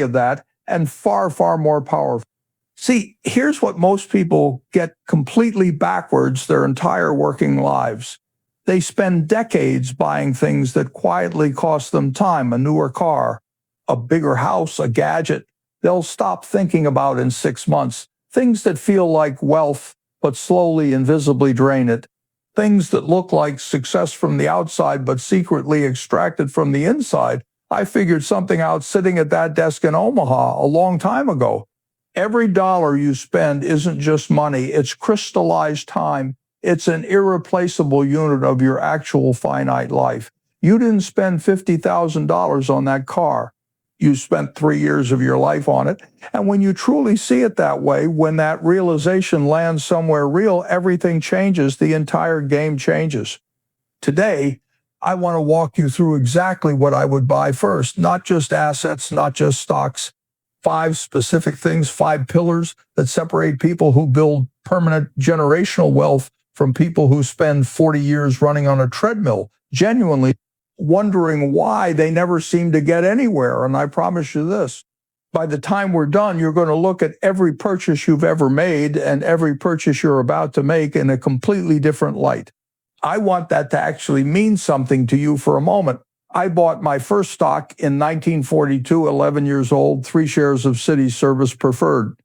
of that and far, far more powerful. See, here's what most people get completely backwards their entire working lives. They spend decades buying things that quietly cost them time, a newer car, a bigger house, a gadget they'll stop thinking about in 6 months, things that feel like wealth but slowly and visibly drain it, things that look like success from the outside but secretly extracted from the inside. I figured something out sitting at that desk in Omaha a long time ago. Every dollar you spend isn't just money, it's crystallized time. It's an irreplaceable unit of your actual finite life. You didn't spend $50,000 on that car. You spent 3 years of your life on it. And when you truly see it that way, when that realization lands somewhere real, everything changes. The entire game changes. Today, I want to walk you through exactly what I would buy first, not just assets, not just stocks. 5 specific things, 5 pillars that separate people who build permanent generational wealth from people who spend 40 years running on a treadmill, genuinely wondering why they never seem to get anywhere. And I promise you this, by the time we're done, you're going to look at every purchase you've ever made and every purchase you're about to make in a completely different light. I want that to actually mean something to you for a moment. I bought my first stock in 1942, 11 years old, 3 shares of City Service Preferred.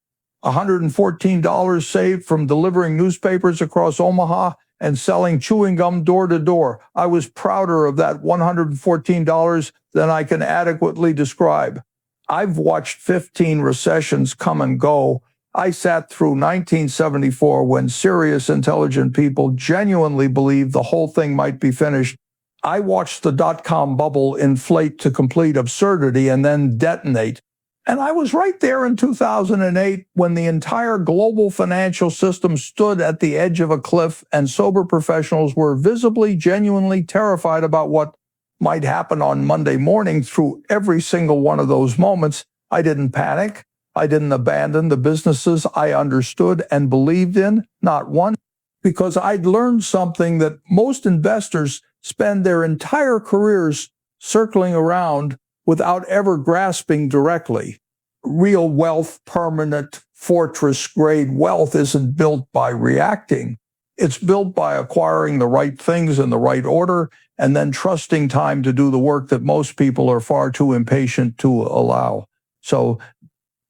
$114 saved from delivering newspapers across Omaha and selling chewing gum door to door. I was prouder of that $114 than I can adequately describe. I've watched 15 recessions come and go. I sat through 1974 when serious, intelligent people genuinely believed the whole thing might be finished. I watched the dot-com bubble inflate to complete absurdity and then detonate. And I was right there in 2008 when the entire global financial system stood at the edge of a cliff and sober professionals were visibly, genuinely terrified about what might happen on Monday morning. Through every single one of those moments, I didn't panic. I didn't abandon the businesses I understood and believed in, not one, because I'd learned something that most investors spend their entire careers circling around without ever grasping directly. Real wealth, permanent, fortress-grade wealth isn't built by reacting. It's built by acquiring the right things in the right order and then trusting time to do the work that most people are far too impatient to allow. So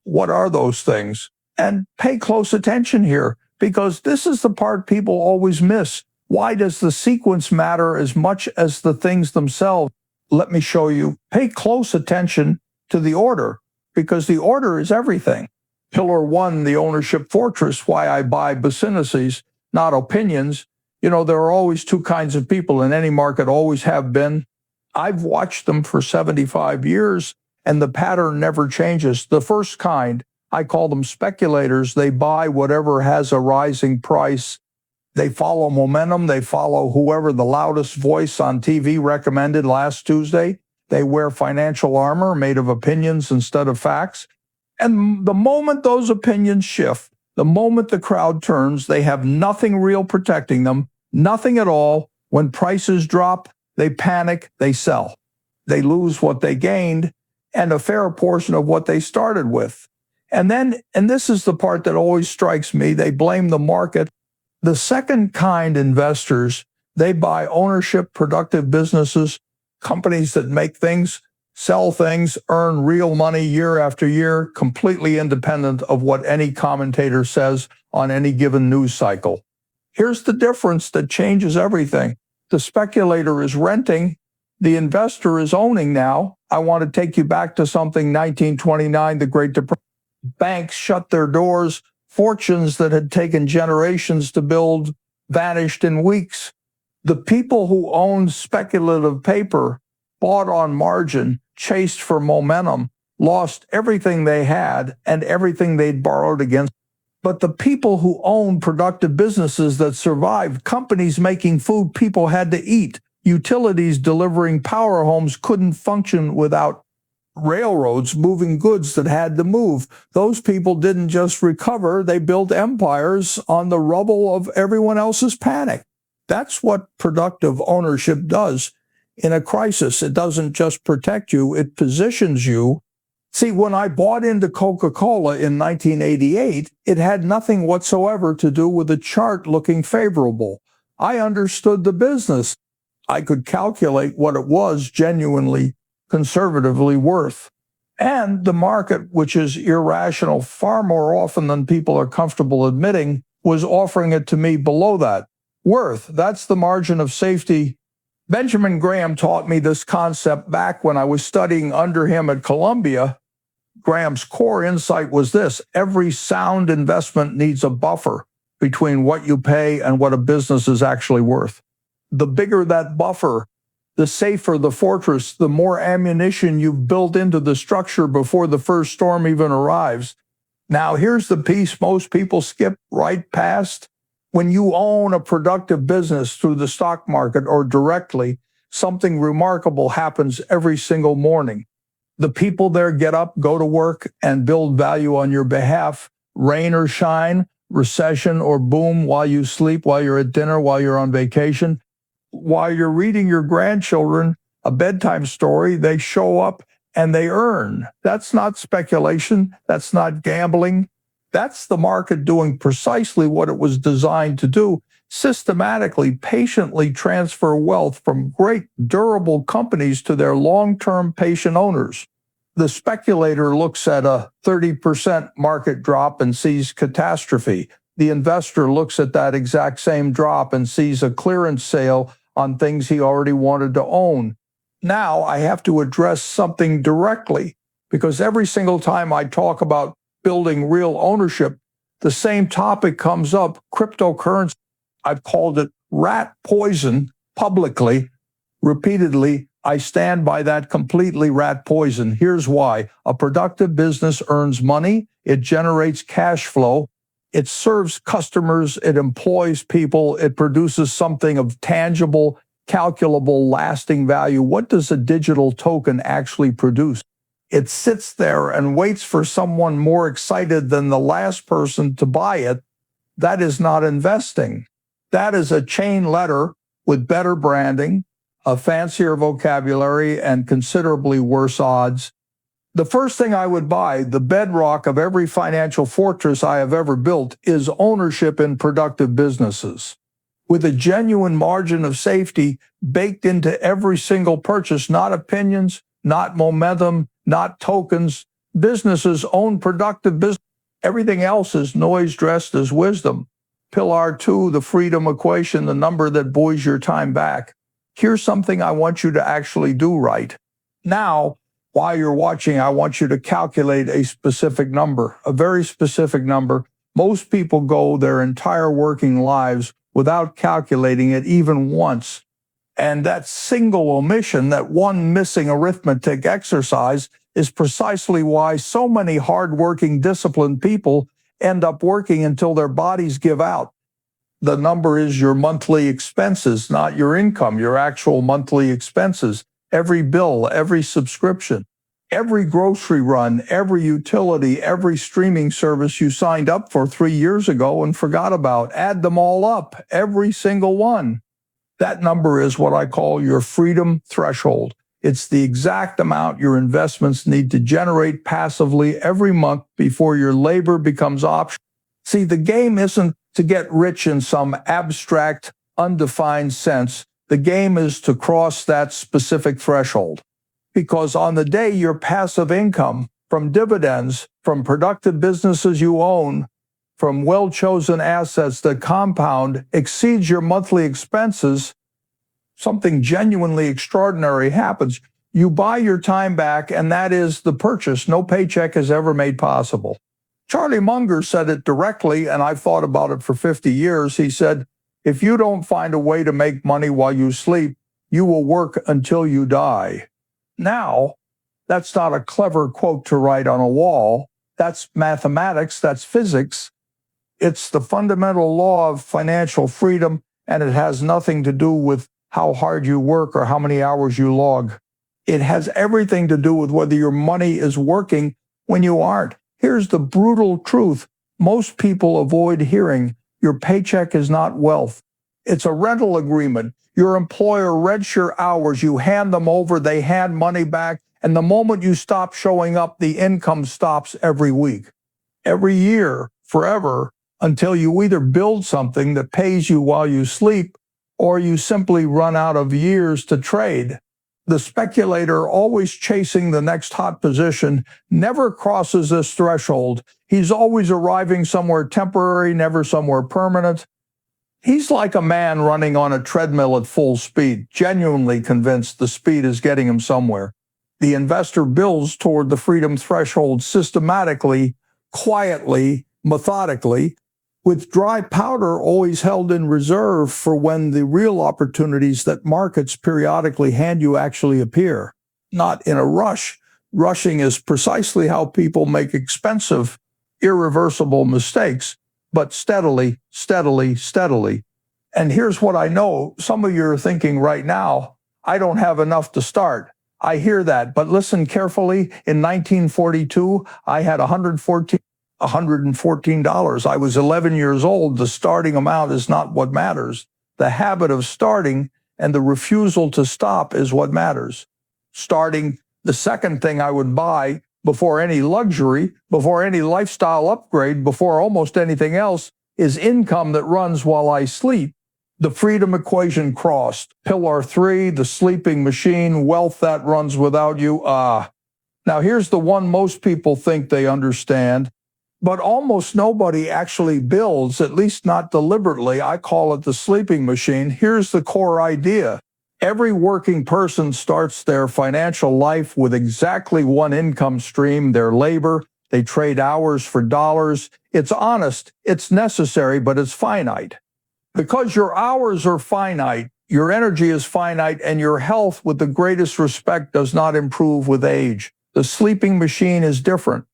what are those things? And pay close attention here, because this is the part people always miss. Why does the sequence matter as much as the things themselves? Let me show you. Pay close attention to the order, because the order is everything. Pillar 1, the ownership fortress, why I buy businesses, not opinions. You know, there are always 2 kinds of people in any market, always have been. I've watched them for 75 years, and the pattern never changes. The first kind, I call them speculators. They buy whatever has a rising price. They follow momentum. They follow whoever the loudest voice on TV recommended last Tuesday. They wear financial armor made of opinions instead of facts. And the moment those opinions shift, the moment the crowd turns, they have nothing real protecting them, nothing at all. When prices drop, they panic, they sell. They lose what they gained and a fair portion of what they started with. And then, and this is the part that always strikes me, they blame the market. The second kind investors, they buy ownership, productive businesses, companies that make things, sell things, earn real money year after year, completely independent of what any commentator says on any given news cycle. Here's the difference that changes everything. The speculator is renting, the investor is owning now. I want to take you back to something 1929, the Great Depression. Banks shut their doors. Fortunes that had taken generations to build vanished in weeks. The people who owned speculative paper, bought on margin, chased for momentum, lost everything they had and everything they'd borrowed against. But the people who owned productive businesses that survived, companies making food people had to eat, utilities delivering power homes couldn't function without railroads moving goods that had to move. Those people didn't just recover, they built empires on the rubble of everyone else's panic. That's what productive ownership does in a crisis. It doesn't just protect you, it positions you See, when I bought into Coca-Cola in 1988, it had nothing whatsoever to do with the chart looking favorable. I understood the business. I could calculate what it was genuinely, conservatively worth. And the market, which is irrational far more often than people are comfortable admitting, was offering it to me below that. Worth, that's the margin of safety. Benjamin Graham taught me this concept back when I was studying under him at Columbia. Graham's core insight was this: every sound investment needs a buffer between what you pay and what a business is actually worth. The bigger that buffer, the safer the fortress, the more ammunition you've built into the structure before the first storm even arrives. Now, here's the piece most people skip right past. When you own a productive business through the stock market or directly, something remarkable happens every single morning. The people there get up, go to work, and build value on your behalf, rain or shine, recession or boom, while you sleep, while you're at dinner, while you're on vacation, while you're reading your grandchildren a bedtime story. They show up and they earn. That's not speculation. That's not gambling. That's the market doing precisely what it was designed to do: systematically, patiently transfer wealth from great, durable companies to their long-term patient owners. The speculator looks at a 30% market drop and sees catastrophe. The investor looks at that exact same drop and sees a clearance sale on things he already wanted to own. Now I have to address something directly, because every single time I talk about building real ownership, the same topic comes up: cryptocurrency. I've called it rat poison publicly, repeatedly. I stand by that completely: rat poison. Here's why. A productive business earns money, it generates cash flow, it serves customers, it employs people, it produces something of tangible, calculable, lasting value. What does a digital token actually produce? It sits there and waits for someone more excited than the last person to buy it. That is not investing. That is a chain letter with better branding, a fancier vocabulary, and considerably worse odds. The first thing I would buy, the bedrock of every financial fortress I have ever built, is ownership in productive businesses, with a genuine margin of safety baked into every single purchase. Not opinions, not momentum, not tokens. Businesses own productive business. Everything else is noise dressed as wisdom. Pillar 2, the freedom equation, the number that buoys your time back. Here's something I want you to actually do right now. While you're watching, I want you to calculate a specific number, a very specific number. Most people go their entire working lives without calculating it even once. And that single omission, that one missing arithmetic exercise, is precisely why so many hardworking, disciplined people end up working until their bodies give out. The number is your monthly expenses, not your income, your actual monthly expenses. Every bill, every subscription, every grocery run, every utility, every streaming service you signed up for 3 years ago and forgot about. Add them all up, every single one. That number is what I call your freedom threshold. It's the exact amount your investments need to generate passively every month before your labor becomes optional. See, the game isn't to get rich in some abstract, undefined sense. The game is to cross that specific threshold. Because on the day your passive income from dividends, from productive businesses you own, from well-chosen assets that compound exceeds your monthly expenses, something genuinely extraordinary happens. You buy your time back, and that is the purchase no paycheck has ever made possible. Charlie Munger said it directly, and I've thought about it for 50 years. He said, if you don't find a way to make money while you sleep, you will work until you die. Now, that's not a clever quote to write on a wall. That's mathematics, that's physics. It's the fundamental law of financial freedom, and it has nothing to do with how hard you work or how many hours you log. It has everything to do with whether your money is working when you aren't. Here's the brutal truth most people avoid hearing. Your paycheck is not wealth. It's a rental agreement. Your employer rents your hours. You hand them over, they hand money back, And the moment you stop showing up, the income stops every week, every year, forever, until you either build something that pays you while you sleep or you simply run out of years to trade. The speculator, always chasing the next hot position, never crosses this threshold. He's always arriving somewhere temporary, never somewhere permanent. He's like a man running on a treadmill at full speed, genuinely convinced the speed is getting him somewhere. The investor builds toward the freedom threshold systematically, quietly, methodically, with dry powder always held in reserve for when the real opportunities that markets periodically hand you actually appear. Not in a rush. Rushing is precisely how people make expensive, irreversible mistakes, but steadily, steadily, steadily. And here's what I know. Some of you are thinking right now, I don't have enough to start. I hear that, but listen carefully. In 1942, I had $114. I was 11 years old. The starting amount is not what matters. The habit of starting and the refusal to stop is what matters. Starting, the second thing I would buy before any luxury, before any lifestyle upgrade, before almost anything else, is income that runs while I sleep. The freedom equation crossed. Pillar 3, the sleeping machine, wealth that runs without you. Now here's the one most people think they understand, but almost nobody actually builds, at least not deliberately. I call it the sleeping machine. Here's the core idea. Every working person starts their financial life with exactly one income stream, their labor. They trade hours for dollars. It's honest, it's necessary, but it's finite. Because your hours are finite, your energy is finite, and your health, with the greatest respect, does not improve with age. The sleeping machine is different.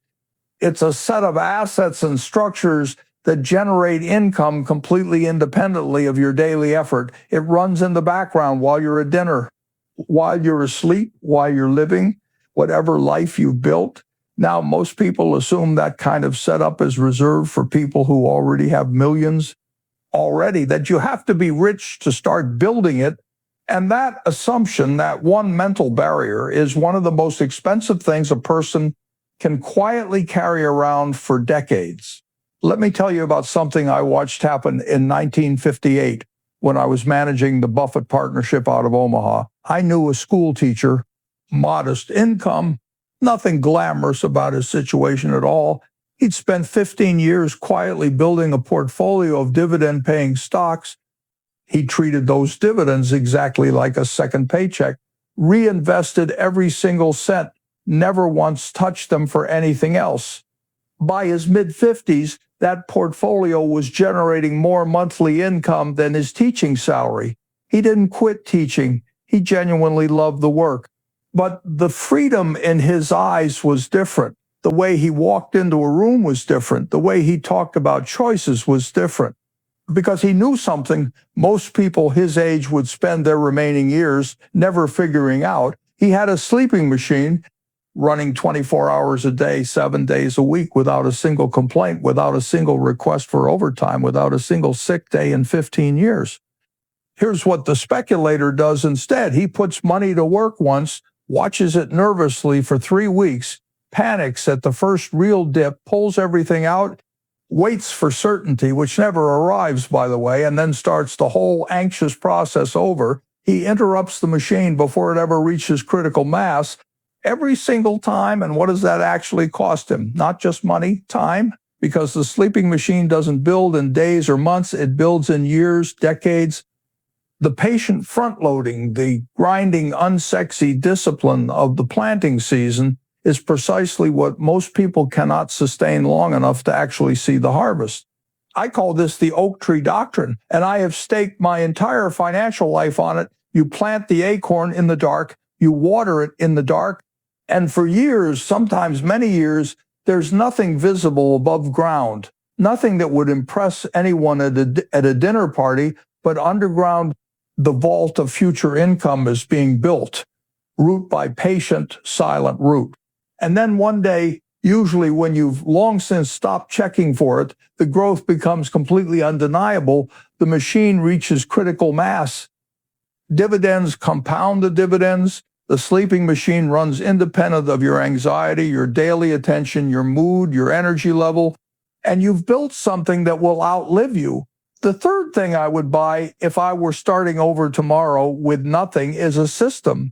It's a set of assets and structures that generate income completely independently of your daily effort. It runs in the background while you're at dinner, while you're asleep, while you're living, whatever life you've built. Now, most people assume that kind of setup is reserved for people who already have millions already, that you have to be rich to start building it. And that assumption, that one mental barrier, is one of the most expensive things a person can quietly carry around for decades. Let me tell you about something I watched happen in 1958 when I was managing the Buffett partnership out of Omaha. I knew a school teacher, modest income, nothing glamorous about his situation at all. He'd spent 15 years quietly building a portfolio of dividend-paying stocks. He treated those dividends exactly like a second paycheck, reinvested every single cent, never once touched them for anything else. By his mid-50s, that portfolio was generating more monthly income than his teaching salary. He didn't quit teaching. He genuinely loved the work. But the freedom in his eyes was different. The way he walked into a room was different. The way he talked about choices was different. Because he knew something most people his age would spend their remaining years never figuring out. He had a sleeping machine running 24 hours a day, 7 days a week, without a single complaint, without a single request for overtime, without a single sick day in 15 years. Here's what the speculator does instead. He puts money to work once, watches it nervously for 3 weeks, panics at the first real dip, pulls everything out, waits for certainty, which never arrives, by the way, and then starts the whole anxious process over. He interrupts the machine before it ever reaches critical mass every single time. And what does that actually cost him? Not just money, time, because the sleeping machine doesn't build in days or months. It builds in years, decades. The patient front-loading, the grinding, unsexy discipline of the planting season is precisely what most people cannot sustain long enough to actually see the harvest. I call this the oak tree doctrine, and I have staked my entire financial life on it. You plant the acorn in the dark, you water it in the dark, and for years, sometimes many years, there's nothing visible above ground, nothing that would impress anyone at a dinner party, but underground, the vault of future income is being built, root by patient, silent root. And then one day, usually when you've long since stopped checking for it, the growth becomes completely undeniable. The machine reaches critical mass. Dividends compound the dividends. The sleeping machine runs independent of your anxiety, your daily attention, your mood, your energy level, and you've built something that will outlive you. The third thing I would buy if I were starting over tomorrow with nothing is a system,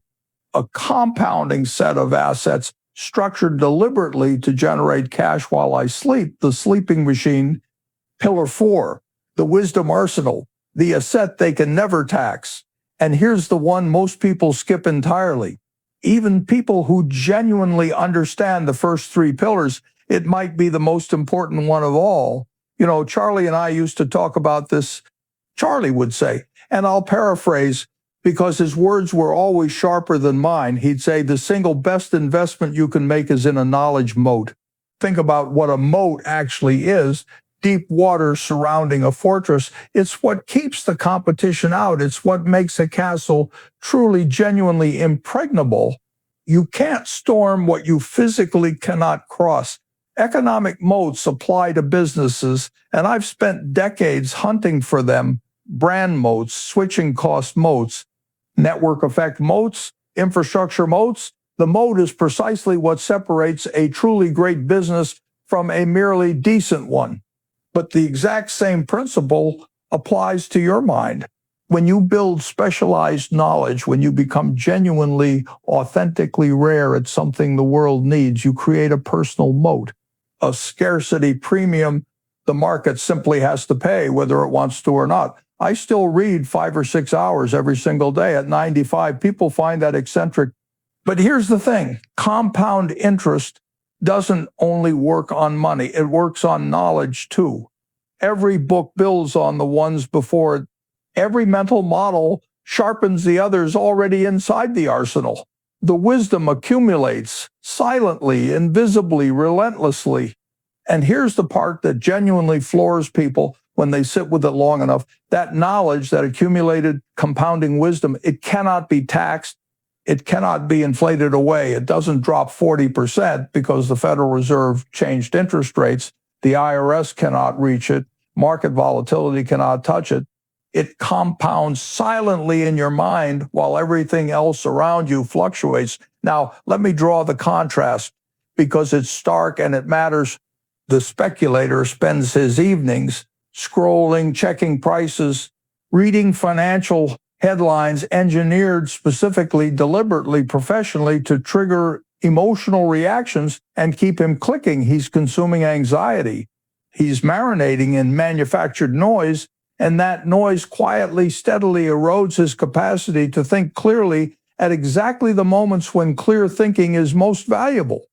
a compounding set of assets structured deliberately to generate cash while I sleep. The sleeping machine, pillar 4, the wisdom arsenal, the asset they can never tax. And here's the one most people skip entirely. Even people who genuinely understand the first 3 pillars, it might be the most important one of all. You know, Charlie and I used to talk about this. Charlie would say, and I'll paraphrase because his words were always sharper than mine. He'd say, the single best investment you can make is in a knowledge moat. Think about what a moat actually is. Deep water surrounding a fortress. It's what keeps the competition out. It's what makes a castle truly, genuinely impregnable. You can't storm what you physically cannot cross. Economic moats apply to businesses, and I've spent decades hunting for them. Brand moats, switching cost moats, network effect moats, infrastructure moats. The moat is precisely what separates a truly great business from a merely decent one. But the exact same principle applies to your mind. When you build specialized knowledge, when you become genuinely, authentically rare at something the world needs, you create a personal moat, a scarcity premium the market simply has to pay, whether it wants to or not. I still read 5 or 6 hours every single day at 95. People find that eccentric. But here's the thing, compound interest doesn't only work on money, it works on knowledge too. Every book builds on the ones before it. Every mental model sharpens the others already inside the arsenal. The wisdom accumulates silently, invisibly, relentlessly. And here's the part that genuinely floors people when they sit with it long enough. That knowledge, that accumulated compounding wisdom, it cannot be taxed. It cannot be inflated away. It doesn't drop 40% because the Federal Reserve changed interest rates. The IRS cannot reach it. Market volatility cannot touch it. It compounds silently in your mind while everything else around you fluctuates. Now, let me draw the contrast because it's stark and it matters. The speculator spends his evenings scrolling, checking prices, reading financial headlines engineered specifically, deliberately, professionally to trigger emotional reactions and keep him clicking. He's consuming anxiety. He's marinating in manufactured noise, and that noise quietly, steadily erodes his capacity to think clearly at exactly the moments when clear thinking is most valuable.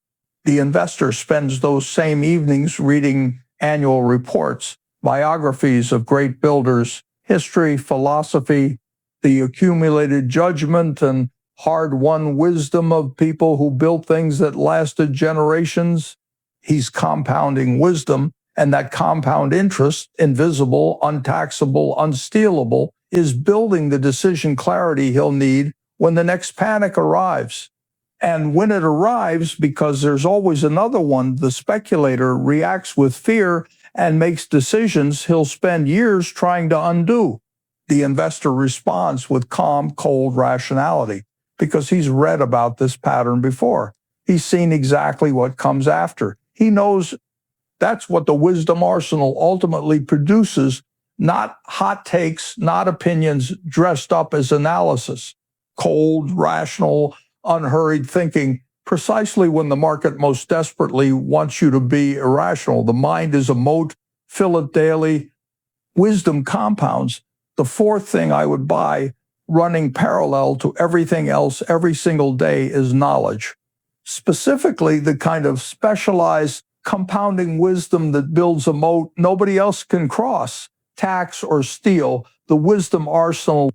The investor spends those same evenings reading annual reports, biographies of great builders, history, philosophy, the accumulated judgment and hard-won wisdom of people who built things that lasted generations. He's compounding wisdom, and that compound interest, invisible, untaxable, unstealable, is building the decision clarity he'll need when the next panic arrives. And when it arrives, because there's always another one, the speculator reacts with fear and makes decisions he'll spend years trying to undo. The investor responds with calm, cold rationality because he's read about this pattern before. He's seen exactly what comes after. He knows that's what the wisdom arsenal ultimately produces, not hot takes, not opinions dressed up as analysis. Cold, rational, unhurried thinking, precisely when the market most desperately wants you to be irrational. The mind is a moat, fill it daily. Wisdom compounds. The fourth thing I would buy, running parallel to everything else every single day, is knowledge. Specifically, the kind of specialized compounding wisdom that builds a moat nobody else can cross, tax or steal. The wisdom arsenal,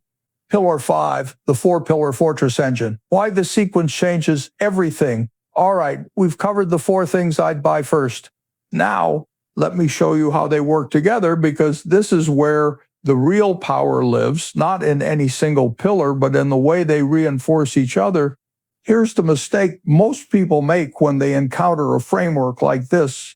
pillar 5, the 4-pillar fortress engine. Why the sequence changes everything. All right, we've covered the 4 things I'd buy first. Now, let me show you how they work together, because this is where the real power lives, not in any single pillar, but in the way they reinforce each other. Here's the mistake most people make when they encounter a framework like this.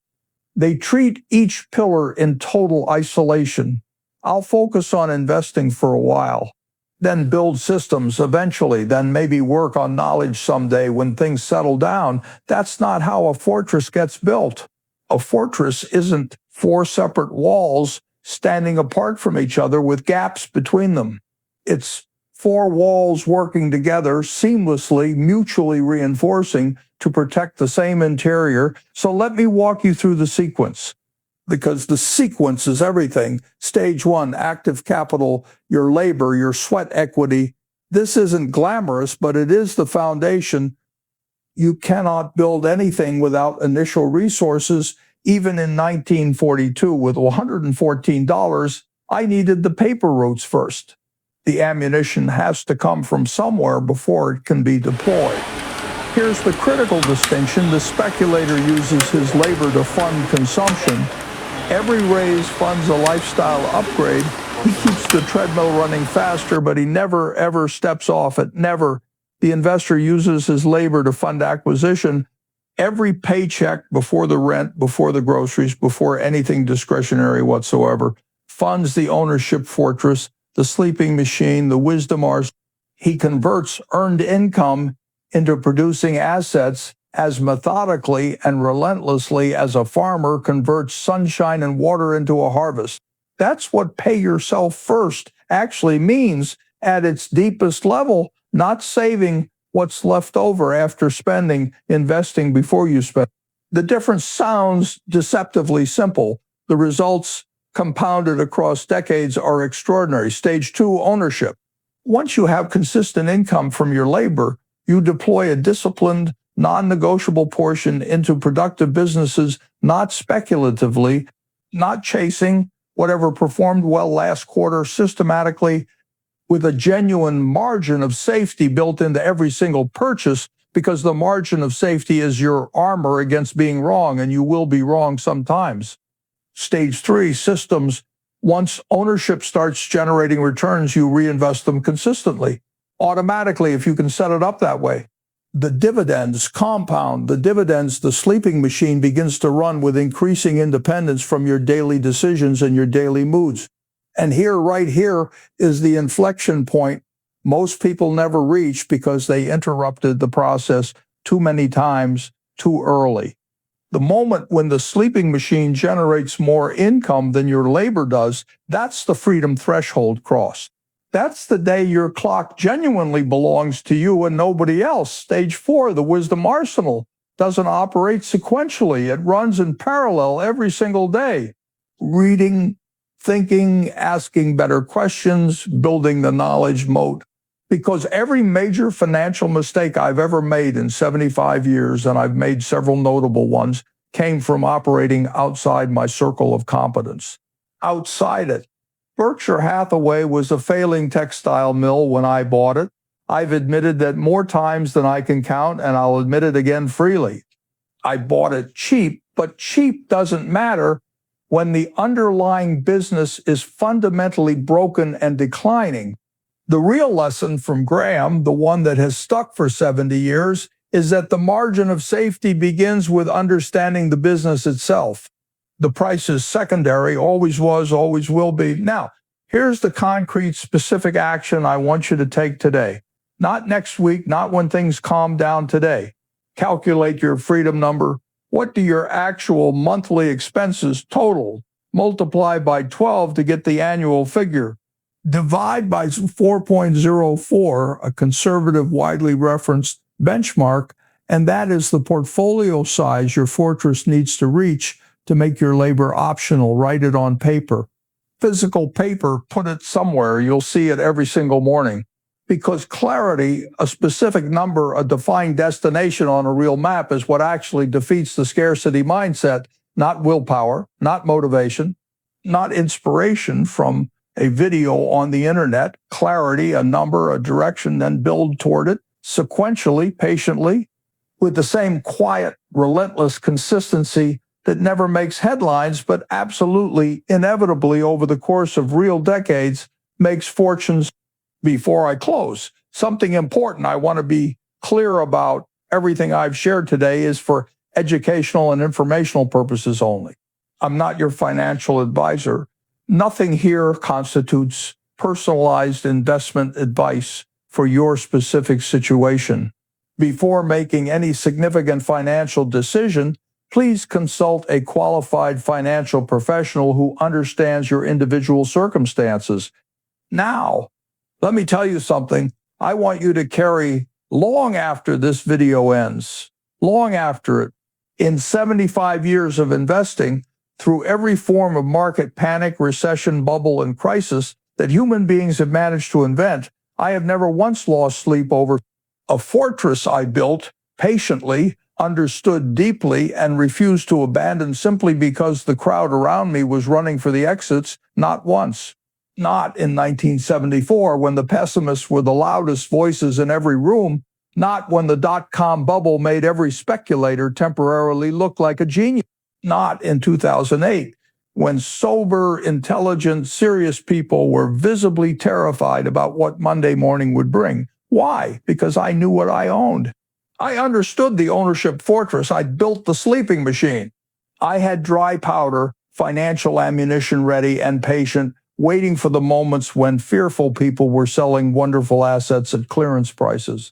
They treat each pillar in total isolation. I'll focus on investing for a while. then build systems eventually, then maybe work on knowledge someday when things settle down. That's not how a fortress gets built. A fortress isn't four separate walls standing apart from each other with gaps between them. It's four walls working together seamlessly, mutually reinforcing to protect the same interior. So let me walk you through the sequence, because the sequence is everything. Stage one, active capital, your labor, your sweat equity. This isn't glamorous, but it is the foundation. You cannot build anything without initial resources. Even in 1942, with $114, I needed the paper routes first. The ammunition has to come from somewhere before it can be deployed. Here's the critical distinction. The speculator uses his labor to fund consumption. Every raise funds a lifestyle upgrade. He keeps the treadmill running faster, but he never, ever steps off it. Never. The investor uses his labor to fund acquisition. Every paycheck, before the rent, before the groceries, before anything discretionary whatsoever, funds the ownership fortress, the sleeping machine, the wisdom arsenal. He converts earned income into producing assets as methodically and relentlessly as a farmer converts sunshine and water into a harvest. That's what pay yourself first actually means at its deepest level, not saving what's left over after spending, investing before you spend. The difference sounds deceptively simple. The results compounded across decades are extraordinary. Stage two, ownership. Once you have consistent income from your labor, you deploy a disciplined, non-negotiable portion into productive businesses, not speculatively, not chasing whatever performed well last quarter, systematically, with a genuine margin of safety built into every single purchase, because the margin of safety is your armor against being wrong, and you will be wrong sometimes. Stage three, systems. Once ownership starts generating returns, you reinvest them consistently, automatically, if you can set it up that way. The dividends compound. The dividends, the sleeping machine begins to run with increasing independence from your daily decisions and your daily moods. And here, right here, is the inflection point most people never reach because they interrupted the process too many times too early. The moment when the sleeping machine generates more income than your labor does, that's the freedom threshold crossed. That's the day your clock genuinely belongs to you and nobody else. Stage four, the wisdom arsenal, doesn't operate sequentially. It runs in parallel every single day. Reading, thinking, asking better questions, building the knowledge moat. Because every major financial mistake I've ever made in 75 years, and I've made several notable ones, came from operating outside my circle of competence. Outside it. Berkshire Hathaway was a failing textile mill when I bought it. I've admitted that more times than I can count, and I'll admit it again freely. I bought it cheap, but cheap doesn't matter when the underlying business is fundamentally broken and declining. The real lesson from Graham, the one that has stuck for 70 years, is that the margin of safety begins with understanding the business itself. The price is secondary, always was, always will be. Now, here's the concrete, specific action I want you to take today. Not next week, not when things calm down today. Calculate your freedom number. What do your actual monthly expenses total? Multiply by 12 to get the annual figure. Divide by 4.04, a conservative, widely referenced benchmark, and that is the portfolio size your fortress needs to reach to make your labor optional. Write it on paper. Physical paper, put it somewhere. You'll see it every single morning. Because clarity, a specific number, a defined destination on a real map is what actually defeats the scarcity mindset, not willpower, not motivation, not inspiration from a video on the internet. Clarity, a number, a direction, then build toward it sequentially, patiently, with the same quiet, relentless consistency that never makes headlines, but absolutely, inevitably, over the course of real decades, makes fortunes. Before I close, something important I want to be clear about. Everything I've shared today is for educational and informational purposes only. I'm not your financial advisor. Nothing here constitutes personalized investment advice for your specific situation. Before making any significant financial decision, please consult a qualified financial professional who understands your individual circumstances. Now, let me tell you something I want you to carry long after this video ends, long after it. In 75 years of investing, through every form of market panic, recession, bubble, and crisis that human beings have managed to invent, I have never once lost sleep over a fortress I built patiently, understood deeply, and refused to abandon simply because the crowd around me was running for the exits. Not once. Not in 1974, when the pessimists were the loudest voices in every room. Not when the dot-com bubble made every speculator temporarily look like a genius. Not in 2008, when sober, intelligent, serious people were visibly terrified about what Monday morning would bring. Why? Because I knew what I owned. I understood the ownership fortress. I'd built the sleeping machine. I had dry powder, financial ammunition ready and patient, waiting for the moments when fearful people were selling wonderful assets at clearance prices.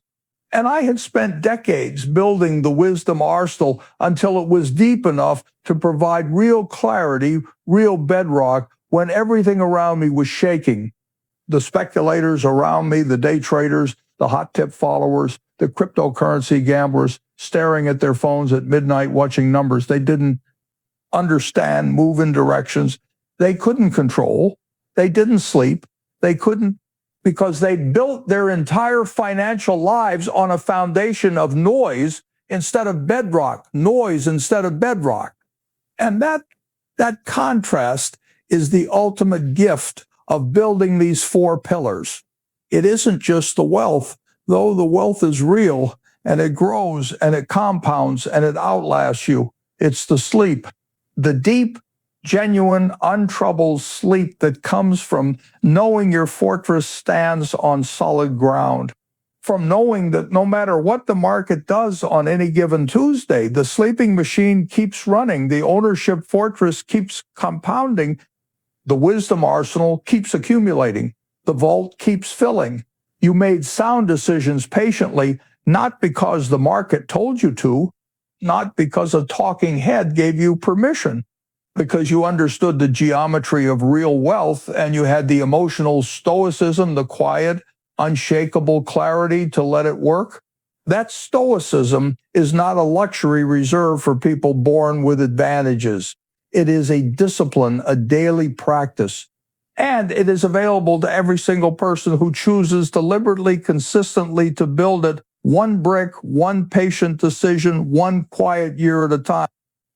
And I had spent decades building the wisdom arsenal until it was deep enough to provide real clarity, real bedrock, when everything around me was shaking. The speculators around me, the day traders, the hot tip followers, the cryptocurrency gamblers staring at their phones at midnight watching numbers they didn't understand move in directions they couldn't control. They didn't sleep. They couldn't, because they built their entire financial lives on a foundation of noise instead of bedrock, noise instead of bedrock. And that contrast is the ultimate gift of building these four pillars. It isn't just the wealth, though the wealth is real and it grows and it compounds and it outlasts you. It's the sleep, the deep, genuine, untroubled sleep that comes from knowing your fortress stands on solid ground, from knowing that no matter what the market does on any given Tuesday, the sleeping machine keeps running, the ownership fortress keeps compounding, the wisdom arsenal keeps accumulating, the vault keeps filling. You made sound decisions patiently, not because the market told you to, not because a talking head gave you permission, because you understood the geometry of real wealth and you had the emotional stoicism, the quiet, unshakable clarity to let it work. That stoicism is not a luxury reserved for people born with advantages. It is a discipline, a daily practice. And it is available to every single person who chooses deliberately, consistently to build it, one brick, one patient decision, one quiet year at a time.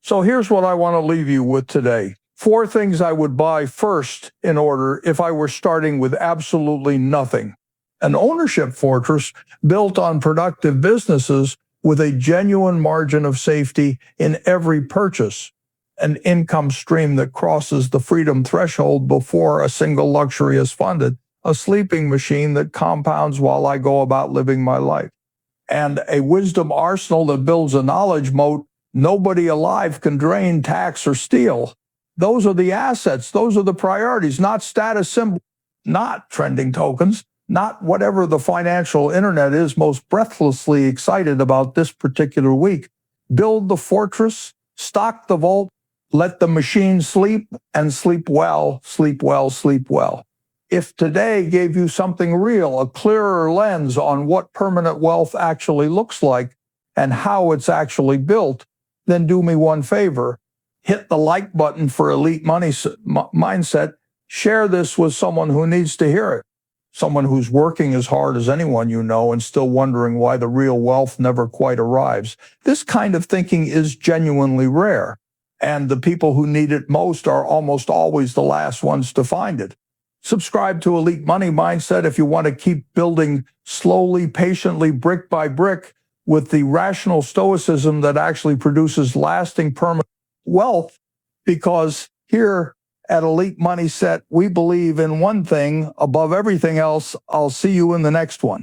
So here's what I want to leave you with today. 4 things I would buy first in order if I were starting with absolutely nothing. An ownership fortress built on productive businesses with a genuine margin of safety in every purchase. An income stream that crosses the freedom threshold before a single luxury is funded. A sleeping machine that compounds while I go about living my life. And a wisdom arsenal that builds a knowledge moat nobody alive can drain, tax, or steal. Those are the assets. Those are the priorities, not status symbols, not trending tokens, not whatever the financial internet is most breathlessly excited about this particular week. Build the fortress, stock the vault, let the machine sleep, and sleep well, sleep well, sleep well. If today gave you something real, a clearer lens on what permanent wealth actually looks like and how it's actually built, then do me one favor. Hit the like button for Elite Money Mindset. Share this with someone who needs to hear it. Someone who's working as hard as anyone you know and still wondering why the real wealth never quite arrives. This kind of thinking is genuinely rare, and the people who need it most are almost always the last ones to find it. Subscribe to Elite Money Mindset if you want to keep building slowly, patiently, brick by brick, with the rational stoicism that actually produces lasting permanent wealth, because here at Elite Money Set, we believe in one thing above everything else. I'll see you in the next one.